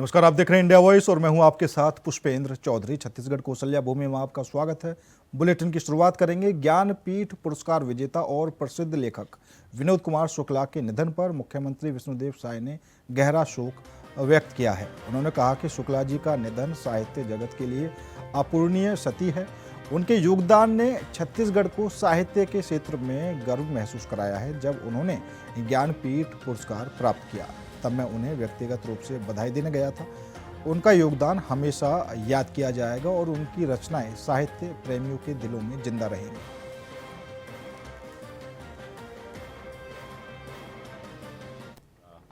नमस्कार, आप देख रहे हैं इंडिया वॉइस और मैं हूं आपके साथ पुष्पेंद्र चौधरी। छत्तीसगढ़ कौशल्या भूमि में आपका स्वागत है। बुलेटिन की शुरुआत करेंगे। ज्ञानपीठ पुरस्कार विजेता और प्रसिद्ध लेखक विनोद कुमार शुक्ला के निधन पर मुख्यमंत्री विष्णुदेव साय ने गहरा शोक व्यक्त किया है। उन्होंने कहा कि शुक्ला जी का निधन साहित्य जगत के लिए अपूरणीय क्षति है। उनके योगदान ने छत्तीसगढ़ को साहित्य के क्षेत्र में गर्व महसूस कराया है। जब उन्होंने ज्ञानपीठ पुरस्कार प्राप्त किया तब मैं उन्हें व्यक्तिगत रूप से बधाई देने गया था। उनका योगदान हमेशा याद किया जाएगा और उनकी रचनाएं साहित्य प्रेमियों के दिलों में जिंदा रहेंगी।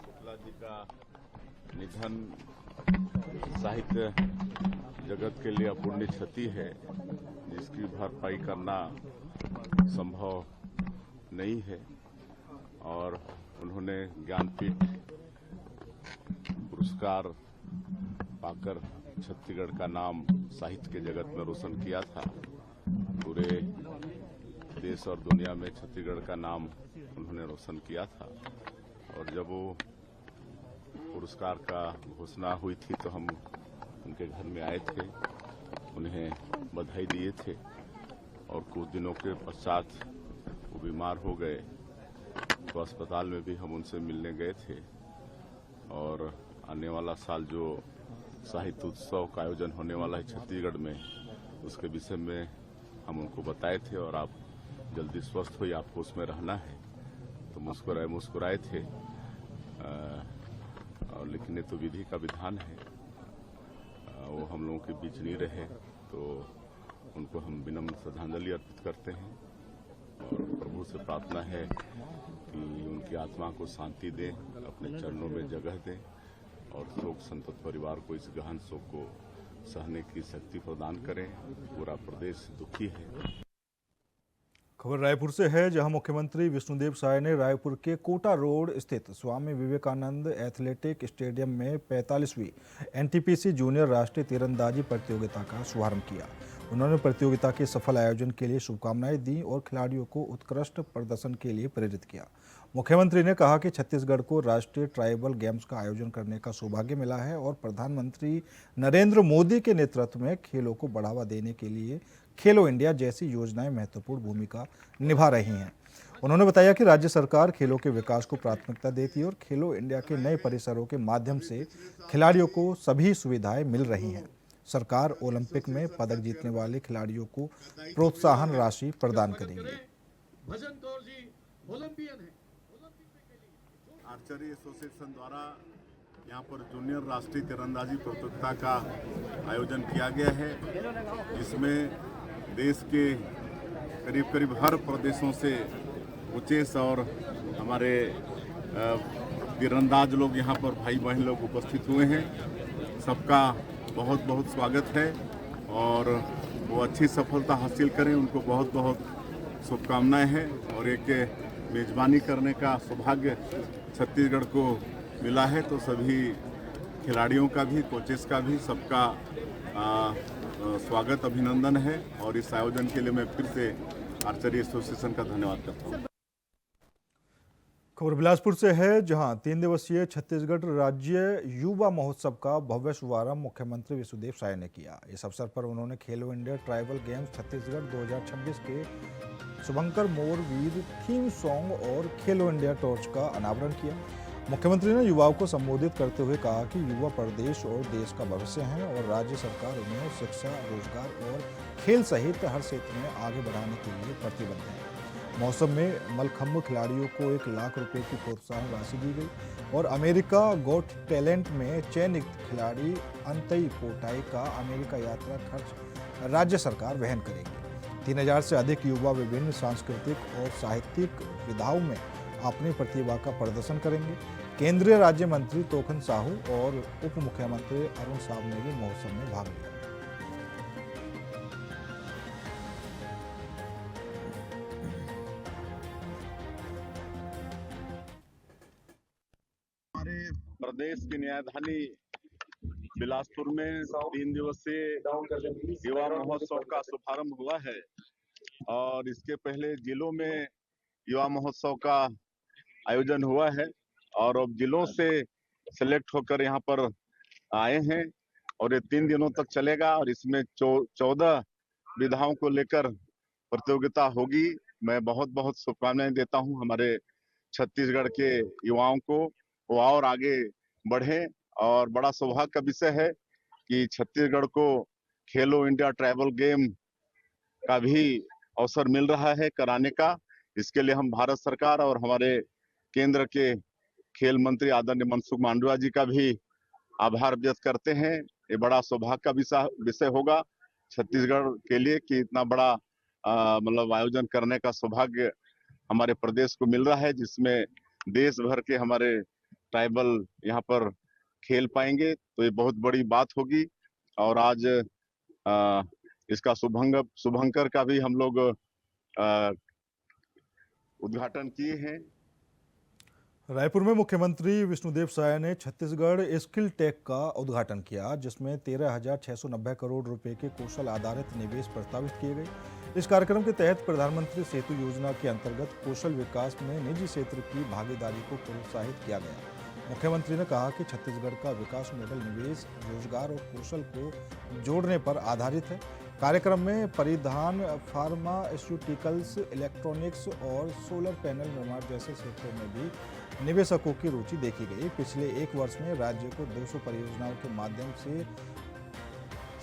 शुक्ला जी का निधन साहित्य जगत के लिए अपूरणीय क्षति है, जिसकी भरपाई करना संभव नहीं है। और उन्होंने ज्ञानपीठ पुरस्कार पाकर छत्तीसगढ़ का नाम साहित्य के जगत में रोशन किया था। पूरे देश और दुनिया में छत्तीसगढ़ का नाम उन्होंने रोशन किया था। और जब वो पुरस्कार का घोषणा हुई थी तो हम उनके घर में आए थे, उन्हें बधाई दिए थे। और कुछ दिनों के पश्चात वो बीमार हो गए तो अस्पताल में भी हम उनसे मिलने गए थे। और आने वाला साल जो साहित्य उत्सव का आयोजन होने वाला है छत्तीसगढ़ में, उसके विषय में हम उनको बताए थे। और आप जल्दी स्वस्थ हुई, आपको उसमें रहना है, तो मुस्कुराए थे। और लेकिन ये तो विधि का विधान है, वो हम लोगों के बीच नहीं रहे, तो उनको हम विनम्र श्रद्धांजलि अर्पित करते हैं। और प्रभु से प्रार्थना है कि उनकी आत्मा को शांति दें, अपने चरणों में जगह दें और शोक संतप्त परिवार को इस गहन शोक को सहने की शक्ति प्रदान करें। पूरा प्रदेश दुखी है। खबर रायपुर से है, जहां मुख्यमंत्री विष्णुदेव साय ने रायपुर के कोटा रोड स्थित स्वामी विवेकानंद एथलेटिक स्टेडियम में 45वीं एनटीपीसी जूनियर राष्ट्रीय तीरंदाजी प्रतियोगिता का शुभारंभ किया। उन्होंने प्रतियोगिता के सफल आयोजन के लिए शुभकामनाएं दी और खिलाड़ियों को उत्कृष्ट प्रदर्शन के लिए प्रेरित किया। मुख्यमंत्री ने कहा कि छत्तीसगढ़ को राष्ट्रीय ट्राइबल गेम्स का आयोजन करने का सौभाग्य मिला है और प्रधानमंत्री नरेंद्र मोदी के नेतृत्व में खेलों को बढ़ावा देने के लिए खेलो इंडिया जैसी योजनाएं महत्वपूर्ण भूमिका निभा रही हैं। उन्होंने बताया कि राज्य सरकार खेलों के विकास को प्राथमिकता देती है और खेलो इंडिया के नए परिसरों के माध्यम से खिलाड़ियों को सभी सुविधाएं मिल रही हैं। सरकार ओलंपिक में पदक जीतने वाले खिलाड़ियों को प्रोत्साहन राशि प्रदान करेगी। आर्चरी एसोसिएशन द्वारा यहाँ पर जूनियर राष्ट्रीय तीरंदाजी प्रतियोगिता का आयोजन किया गया है, जिसमें देश के करीब हर प्रदेशों से उचेस और हमारे तीरंदाज लोग यहाँ पर भाई बहन लोग उपस्थित हुए हैं। सबका बहुत बहुत स्वागत है और वो अच्छी सफलता हासिल करें, उनको बहुत बहुत शुभकामनाएं हैं। और एक मेज़बानी करने का सौभाग्य छत्तीसगढ़ को मिला है, तो सभी खिलाड़ियों का भी, कोचेस का भी, सबका स्वागत, अभिनंदन है। और इस आयोजन के लिए मैं फिर से आर्चरी एसोसिएशन का धन्यवाद करता हूँ। खबर बिलासपुर से है, जहां 3 दिवसीय छत्तीसगढ़ राज्य युवा महोत्सव का भव्य शुभारंभ मुख्यमंत्री विष्णुदेव साय ने किया। इस अवसर पर उन्होंने खेलो इंडिया ट्राइबल गेम्स छत्तीसगढ़ 2026 के शुभंकर मोर वीर थीम सॉन्ग और खेलो इंडिया टॉर्च का अनावरण किया। मुख्यमंत्री ने युवाओं को संबोधित करते हुए कहा कि युवा प्रदेश और देश का भविष्य हैं और राज्य सरकार उन्हें शिक्षा, रोजगार और खेल सहित हर क्षेत्र में आगे बढ़ाने के लिए प्रतिबद्ध है। मौसम में मलखंभ खिलाड़ियों को 1 लाख रुपए की प्रोत्साहन राशि दी गई और अमेरिका गॉट टैलेंट में चयनित खिलाड़ी अंतई पोटाई का अमेरिका यात्रा खर्च राज्य सरकार वहन करेगी। 3000 से अधिक युवा विभिन्न सांस्कृतिक और साहित्यिक विधाओं में अपनी प्रतिभा का प्रदर्शन करेंगे। केंद्रीय राज्य मंत्री तोखन साहू और उप मुख्यमंत्री अरुण साव ने भी महोत्सव में भाग लिया। हमारे प्रदेश की न्यायधानी बिलासपुर में 3 दिवसीय युवा महोत्सव का शुभारंभ हुआ है और इसके पहले जिलों में युवा महोत्सव का आयोजन हुआ है और अब जिलों से सिलेक्ट होकर यहाँ पर आए हैं और ये 3 दिनों तक चलेगा और इसमें 14 विधाओं को लेकर प्रतियोगिता होगी। मैं बहुत बहुत शुभकामनाएं देता हूं हमारे छत्तीसगढ़ के युवाओं को, वो और आगे बढ़े। और बड़ा सौभाग्य का विषय है कि छत्तीसगढ़ को खेलो इंडिया ट्राइबल गेम का भी अवसर मिल रहा है कराने का। इसके लिए हम भारत सरकार और हमारे केंद्र के खेल मंत्री आदरणीय मनसुख मांडविया जी का भी आभार व्यक्त करते हैं। ये बड़ा सौभाग्य का विषय होगा छत्तीसगढ़ के लिए कि इतना बड़ा मतलब आयोजन करने का सौभाग्य हमारे प्रदेश को मिल रहा है, जिसमें देश भर के हमारे ट्राइबल यहाँ पर खेल पाएंगे। तो ये बहुत बड़ी बात होगी। और आज इसका शुभंकर का भी हम लोग उद्घाटन किए हैं। रायपुर में मुख्यमंत्री विष्णुदेव साय ने छत्तीसगढ़ स्किल टेक का उद्घाटन किया, जिसमें 13,690 करोड़ रुपए के कौशल आधारित निवेश प्रस्तावित किए गए। इस कार्यक्रम के तहत प्रधानमंत्री सेतु योजना के अंतर्गत कौशल विकास में निजी क्षेत्र की भागीदारी को प्रोत्साहित किया गया। मुख्यमंत्री ने कहा कि छत्तीसगढ़ का विकास मॉडल निवेश, रोजगार और कौशल को जोड़ने पर आधारित है। कार्यक्रम में परिधान, फार्मास्यूटिकल्स, इलेक्ट्रॉनिक्स और सोलर पैनल निर्माण जैसे क्षेत्रों में भी निवेशकों की रुचि देखी गई। पिछले एक वर्ष में राज्य को 200 परियोजनाओं के माध्यम से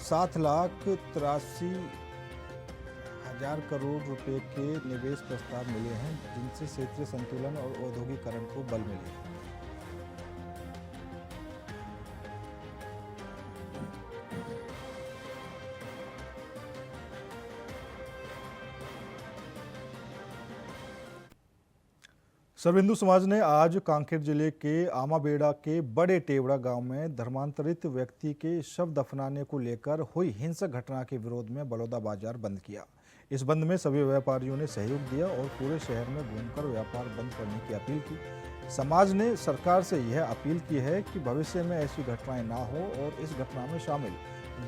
7,83,000 करोड़ रुपए के निवेश प्रस्ताव मिले हैं, जिनसे क्षेत्रीय संतुलन और औद्योगिकरण को बल मिले। सर्विंदु समाज ने आज कांकेर जिले के आमाबेड़ा के बड़े टेवड़ा गांव में धर्मांतरित व्यक्ति के शव दफनाने को लेकर हुई हिंसक घटना के विरोध में बलौदा बाजार बंद किया। इस बंद में सभी व्यापारियों ने सहयोग दिया और पूरे शहर में घूमकर व्यापार बंद करने की अपील की। समाज ने सरकार से यह अपील की है कि भविष्य में ऐसी घटनाएं ना हो और इस घटना में शामिल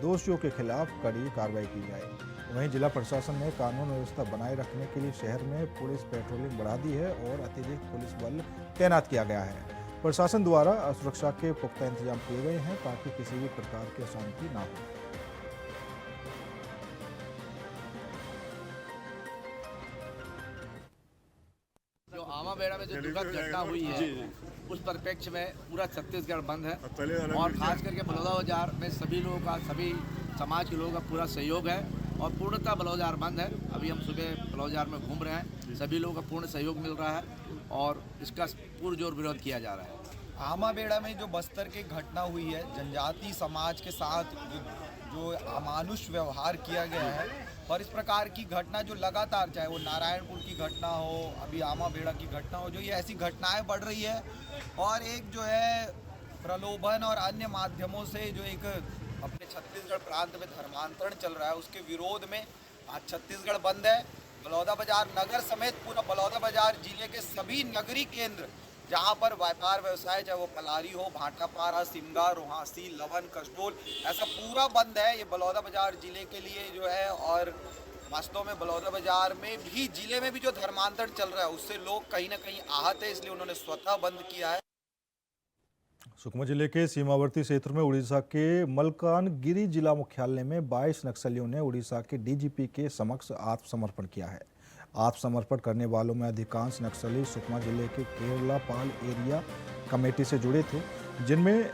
दोषियों के खिलाफ कड़ी कार्रवाई की जाए। वहीं जिला प्रशासन ने कानून व्यवस्था बनाए रखने के लिए शहर में पुलिस पेट्रोलिंग बढ़ा दी है और अतिरिक्त पुलिस बल तैनात किया गया है। प्रशासन द्वारा सुरक्षा के पुख्ता इंतजाम किए गए हैं ताकि किसी भी प्रकार की अशांति ना हो। जो आमाबेड़ा में जो दुखद घटना हुई है उस परिप्रेक्ष्य में पूरा छत्तीसगढ़ बंद है और खास करके बलौदा बाजार में सभी लोगों का, सभी समाज के लोगों का पूरा सहयोग है और पूर्णतः बलौदा बाजार बंद है। अभी हम सुबह बलौदा बाजार में घूम रहे हैं, सभी लोगों का पूर्ण सहयोग मिल रहा है और इसका पुरजोर विरोध किया जा रहा है। आमाबेड़ा में जो बस्तर की घटना हुई है, जनजाति समाज के साथ जो अमानुष व्यवहार किया गया है और इस प्रकार की घटना जो लगातार, चाहे वो नारायणपुर की घटना हो, अभी आमाबेड़ा की घटना हो, जो ये ऐसी घटनाएं बढ़ रही है और एक जो है प्रलोभन और अन्य माध्यमों से जो एक अपने छत्तीसगढ़ प्रांत में धर्मांतरण चल रहा है, उसके विरोध में आज छत्तीसगढ़ बंद है। बलौदा बाजार नगर समेत पूरा बलौदा बाजार जिले के सभी नगरी केंद्र जहां पर व्यापार व्यवसाय, चाहे वो पलारी हो, भाटापारा, सिमगा, रोहासी, लवन, कसडोल, ऐसा पूरा बंद है ये बलौदा बाजार जिले के लिए जो है। और वास्तव में बलौदा बाजार में भी, जिले में भी जो धर्मांतरण चल रहा है उससे लोग कहीं ना कहीं आहत है, इसलिए उन्होंने स्वतः बंद किया है। सुकमा जिले के सीमावर्ती क्षेत्र में उड़ीसा के मलकानगिरी जिला मुख्यालय में 22 नक्सलियों ने उड़ीसा के डीजीपी के समक्ष आत्मसमर्पण किया है। आत्मसमर्पण करने वालों में अधिकांश नक्सली सुकमा जिले के केरलापाल एरिया कमेटी से जुड़े थे, जिनमें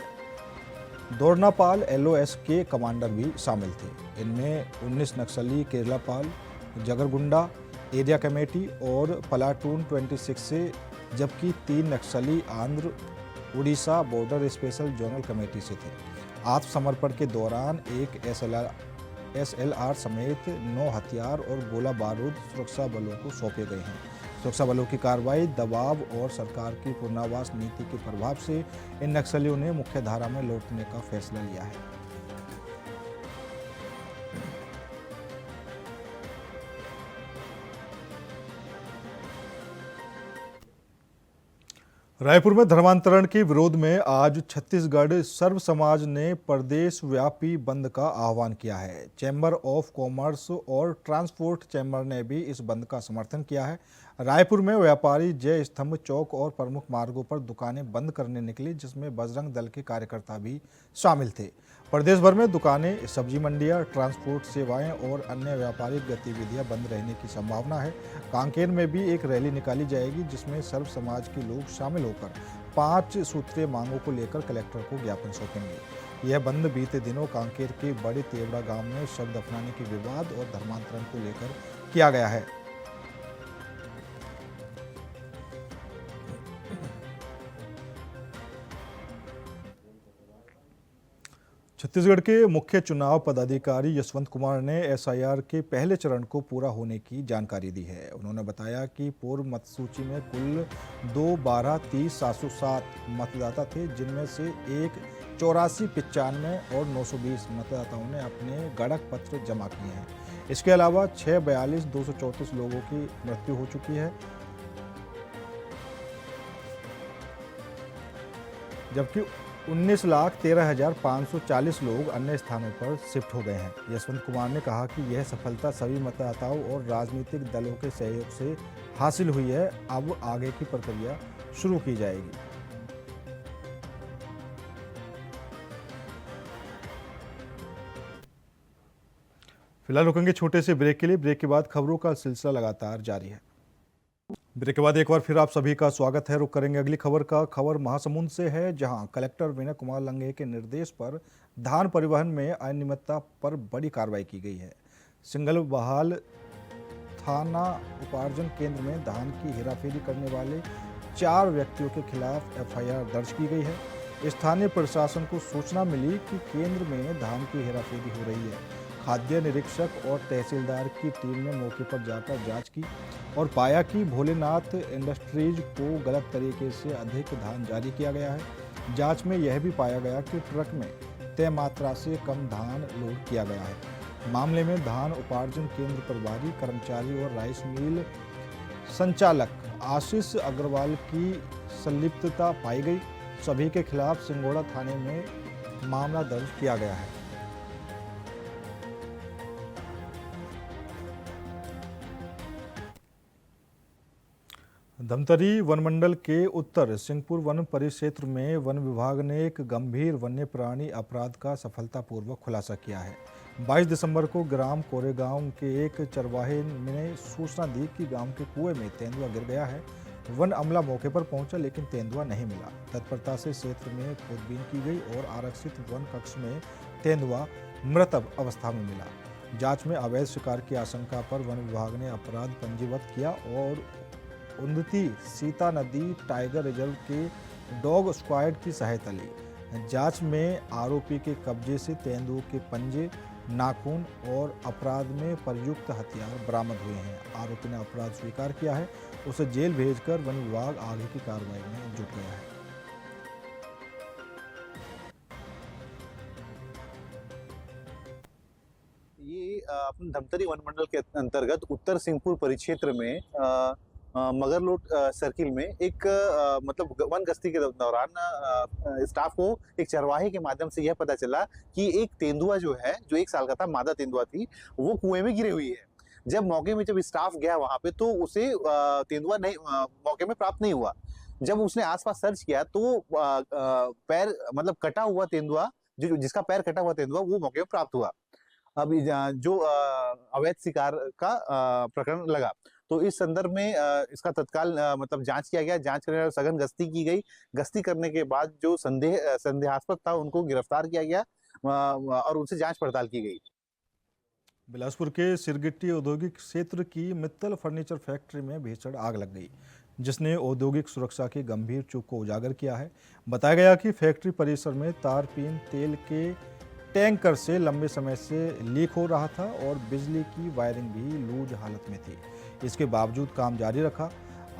दोरनापाल LOS के कमांडर भी शामिल थे। इनमें 19 नक्सली केरलापाल, जगरगुंडा एरिया कमेटी और प्लाटून 26 से, जबकि 3 नक्सली Andhra Orissa border special zonal committee से थे। आत्मसमर्पण के दौरान एक SLR समेत 9 हथियार और गोला बारूद सुरक्षा बलों को सौंपे गए हैं। सुरक्षा बलों की कार्रवाई, दबाव और सरकार की पुनर्वास नीति के प्रभाव से इन नक्सलियों ने मुख्यधारा में लौटने का फैसला लिया है। रायपुर में धर्मांतरण के विरोध में आज छत्तीसगढ़ सर्व समाज ने प्रदेश व्यापी बंद का आह्वान किया है। चैम्बर ऑफ कॉमर्स और ट्रांसपोर्ट चैम्बर ने भी इस बंद का समर्थन किया है। रायपुर में व्यापारी जय स्तंभ चौक और प्रमुख मार्गों पर दुकानें बंद करने निकली, जिसमें बजरंग दल के कार्यकर्ता भी शामिल थे। प्रदेश भर में दुकानें, सब्जी मंडियां, ट्रांसपोर्ट सेवाएं और अन्य व्यापारिक गतिविधियां बंद रहने की संभावना है। कांकेर में भी एक रैली निकाली जाएगी, जिसमें सर्व समाज के लोग शामिल होकर 5 सूत्रीय मांगों को लेकर कलेक्टर को ज्ञापन सौंपेंगे। यह बंद बीते दिनों कांकेर के बड़े तेवड़ा गांव में शव दफनाने के विवाद और धर्मांतरण को लेकर किया गया है। छत्तीसगढ़ के मुख्य चुनाव पदाधिकारी यशवंत कुमार ने एसआईआर के पहले चरण को पूरा होने की जानकारी दी है। उन्होंने बताया कि पूर्व मत सूची में कुल 2,12,30,707 मतदाता थे, जिनमें से 1,84,95 और 920 मतदाताओं ने अपने गणक पत्र जमा किए हैं। इसके अलावा 6,42,234 लोगों की मृत्यु हो चुकी है, जबकि 19,13,540 लोग अन्य स्थानों पर शिफ्ट हो गए हैं। यशवंत कुमार ने कहा कि यह सफलता सभी मतदाताओं और राजनीतिक दलों के सहयोग से हासिल हुई है। अब आगे की प्रक्रिया शुरू की जाएगी। फिलहाल रुकेंगे छोटे से ब्रेक के लिए। ब्रेक के बाद खबरों का सिलसिला लगातार जारी है। ब्रेक के बाद एक बार फिर आप सभी का स्वागत है। रुक करेंगे अगली खबर का। खबर महासमुंद से है, जहां कलेक्टर विनय कुमार लंघे के निर्देश पर धान परिवहन में अनियमितता पर बड़ी कार्रवाई की गई है। सिंगल बहाल थाना उपार्जन केंद्र में धान की हेराफेरी करने वाले 4 व्यक्तियों के खिलाफ एफआईआर दर्ज की गई है। स्थानीय प्रशासन को सूचना मिली कि केंद्र में धान की हेराफेरी हो रही है। खाद्य निरीक्षक और तहसीलदार की टीम ने मौके पर जाकर जांच की और पाया कि भोलेनाथ इंडस्ट्रीज को गलत तरीके से अधिक धान जारी किया गया है। जांच में यह भी पाया गया कि ट्रक में तय मात्रा से कम धान लोड किया गया है। मामले में धान उपार्जन केंद्र प्रभारी कर्मचारी और राइस मिल संचालक आशीष अग्रवाल की संलिप्तता पाई गई। सभी के खिलाफ सिंगोड़ा थाने में मामला दर्ज किया गया है। धमतरी वनमंडल के उत्तर सिंहपुर वन परिक्षेत्र में वन विभाग ने एक गंभीर वन्य प्राणी अपराध का सफलतापूर्वक खुलासा किया है। 22 दिसंबर को ग्राम कोरेगांव के एक चरवाहे ने सूचना दी कि गांव के कुएं में तेंदुआ गिर गया है। वन अमला मौके पर पहुंचा, लेकिन तेंदुआ नहीं मिला। तत्परता से क्षेत्र में खोजबीन की गई और आरक्षित वन कक्ष में तेंदुआ मृत अवस्था में मिला। जांच में अवैध शिकार की आशंका पर वन विभाग ने अपराध पंजीबद्ध किया और उन्नति सीता नदी टाइगर रिजर्व के डॉग स्क्वाड की सहायता ली। जांच में आरोपी के कब्जे से तेंदुओं के पंजे, नाखून और अपराध में प्रयुक्त हथियार बरामद हुए हैं। आरोपी ने अपराध स्वीकार किया है। उसे जेल भेजकर वन विभाग आगे की कार्रवाई में जुट गया है। ये अपने धमतरी वनमंडल के अंतर्गत उत्तर सिंहपुर परिक्षेत्र में मगरलोड सर्किल में एक मतलब वन गश्ती के दौरान स्टाफ को एक चरवाहे के माध्यम से यह पता चला कि एक तेंदुआ जो 1 साल का था, मादा तेंदुआ थी, वो कुएं में गिरी हुई है। जब मौके में स्टाफ गया वहां पे तो उसे तेंदुआ नहीं मौके में प्राप्त नहीं हुआ। जब उसने आसपास सर्च किया तो पैर मतलब कटा हुआ तेंदुआ, जिसका पैर कटा हुआ तेंदुआ वो मौके में प्राप्त हुआ। अब जो अवैध शिकार का प्रकरण लगा, तो इस संदर्भ में इसका तत्काल मतलब जांच किया गया। जांच करने सघन गश्ती की गई। गश्ती करने के बाद जो संदेहास्पद था उनको गिरफ्तार किया गया और उनसे जांच पड़ताल की गई। बिलासपुर के सिरगिट्टी औद्योगिक क्षेत्र की मित्तल फर्नीचर फैक्ट्री में भीषण आग लग गई, जिसने औद्योगिक सुरक्षा की गंभीर चूक को उजागर किया है। बताया गया कि फैक्ट्री परिसर में तारपीन तेल के टैंकर से लंबे समय से लीक हो रहा था और बिजली की वायरिंग भी लूज हालत में थी। इसके बावजूद काम जारी रखा।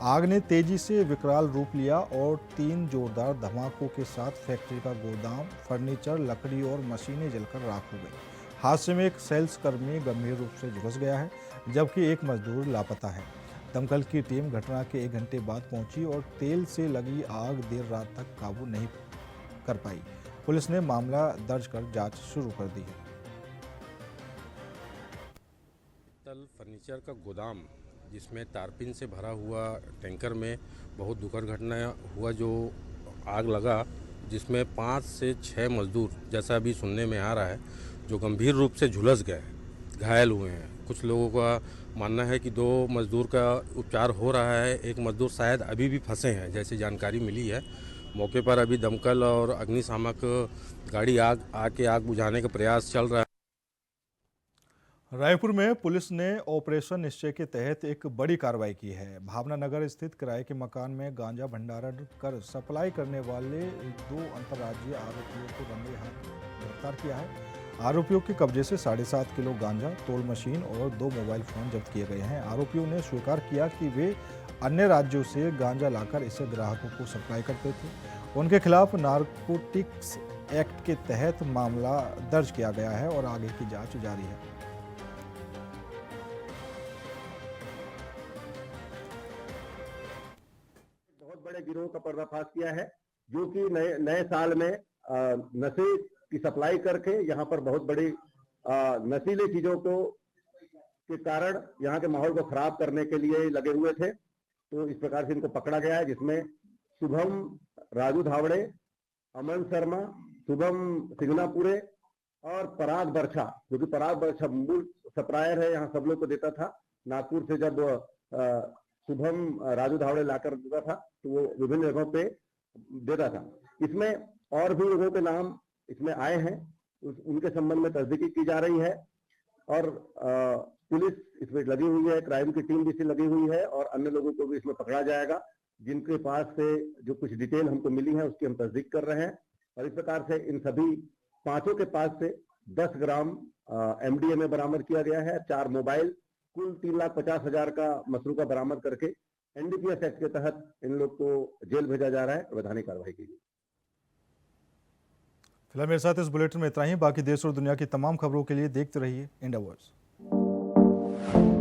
आग ने तेजी से विकराल रूप लिया और 3 जोरदार धमाकों के साथ फैक्ट्री का गोदाम, फर्नीचर, लकड़ी और मशीनें जलकर राख हो गई। हादसे में एक सेल्स कर्मी गंभीर रूप से झुलस गया है, जबकि एक मजदूर लापता है। दमकल की टीम घटना के 1 घंटे बाद पहुंची और तेल से लगी आग देर रात तक काबू नहीं कर पाई। पुलिस ने मामला दर्ज कर जांच शुरू कर दी है। तल फर्नीचर का गोदाम जिसमें तारपीन से भरा हुआ टैंकर में बहुत दुखद घटना हुआ जो आग लगा, जिसमें 5 से 6 मजदूर जैसा अभी सुनने में आ रहा है जो गंभीर रूप से झुलस गए, घायल हुए हैं। कुछ लोगों का मानना है कि 2 मजदूर का उपचार हो रहा है, एक मजदूर शायद अभी भी फंसे हैं जैसी जानकारी मिली है। मौके पर अभी दमकल और अग्निशामक गाड़ी आके आग बुझाने का प्रयास चल रहा है। रायपुर में पुलिस ने ऑपरेशन निश्चय के तहत एक बड़ी कार्रवाई की है। भावना नगर स्थित किराए के मकान में गांजा भंडारण कर सप्लाई करने वाले 2 अंतर्राज्यीय आरोपियों को रंगे हाथ गिरफ्तार किया है। आरोपियों के कब्जे से 7.5 किलो गांजा, तोल मशीन और 2 मोबाइल फोन जब्त किए गए हैं। आरोपियों ने स्वीकार किया कि वे अन्य राज्यों से गांजा लाकर इसे ग्राहकों को सप्लाई करते थे। उनके खिलाफ नारकोटिक्स एक्ट के तहत मामला दर्ज किया गया है और आगे की जांच जारी है। बड़े गिरोह का पर्दाफाश किया है जो कि नए साल में नशे की सप्लाई करके यहाँ पर बहुत बड़ी नशीली चीजों को के कारण यहाँ के माहौल को खराब करने के लिए लगे हुए थे। तो इस प्रकार से इनको पकड़ा गया है, जिसमें शुभम राजू धावड़े, अमन शर्मा, शुभम सिंगनापुरे और पराग बरछा, जो कि पराग बरछा मूल सप्लायर है, यहाँ सब लोग को देता था। नागपुर से जब शुभम राजू धावड़े लाकर देता था तो वो विभिन्न जगहों पे देता था। इसमें और भी लोगों के नाम इसमें आए हैं, उनके संबंध में तस्दीकी की जा रही है और पुलिस इसमें लगी हुई है, क्राइम की टीम भी इसमें लगी हुई है और अन्य लोगों को भी इसमें पकड़ा जाएगा। जिनके पास से जो कुछ डिटेल हमको मिली है उसकी हम तस्दीक कर रहे हैं और इस प्रकार से इन सभी 5 के पास से 10 ग्राम MDMA बरामद किया गया है, 4 मोबाइल, कुल 3,50,000 का मसरूका बरामद करके NDPS एक्ट के तहत इन लोग को जेल भेजा जा रहा है वैधानिक कार्रवाई के लिए। फिलहाल मेरे साथ इस बुलेटिन में इतना ही। बाकी देश और दुनिया की तमाम खबरों के लिए देखते रहिए इंडिया वर्ल्ड।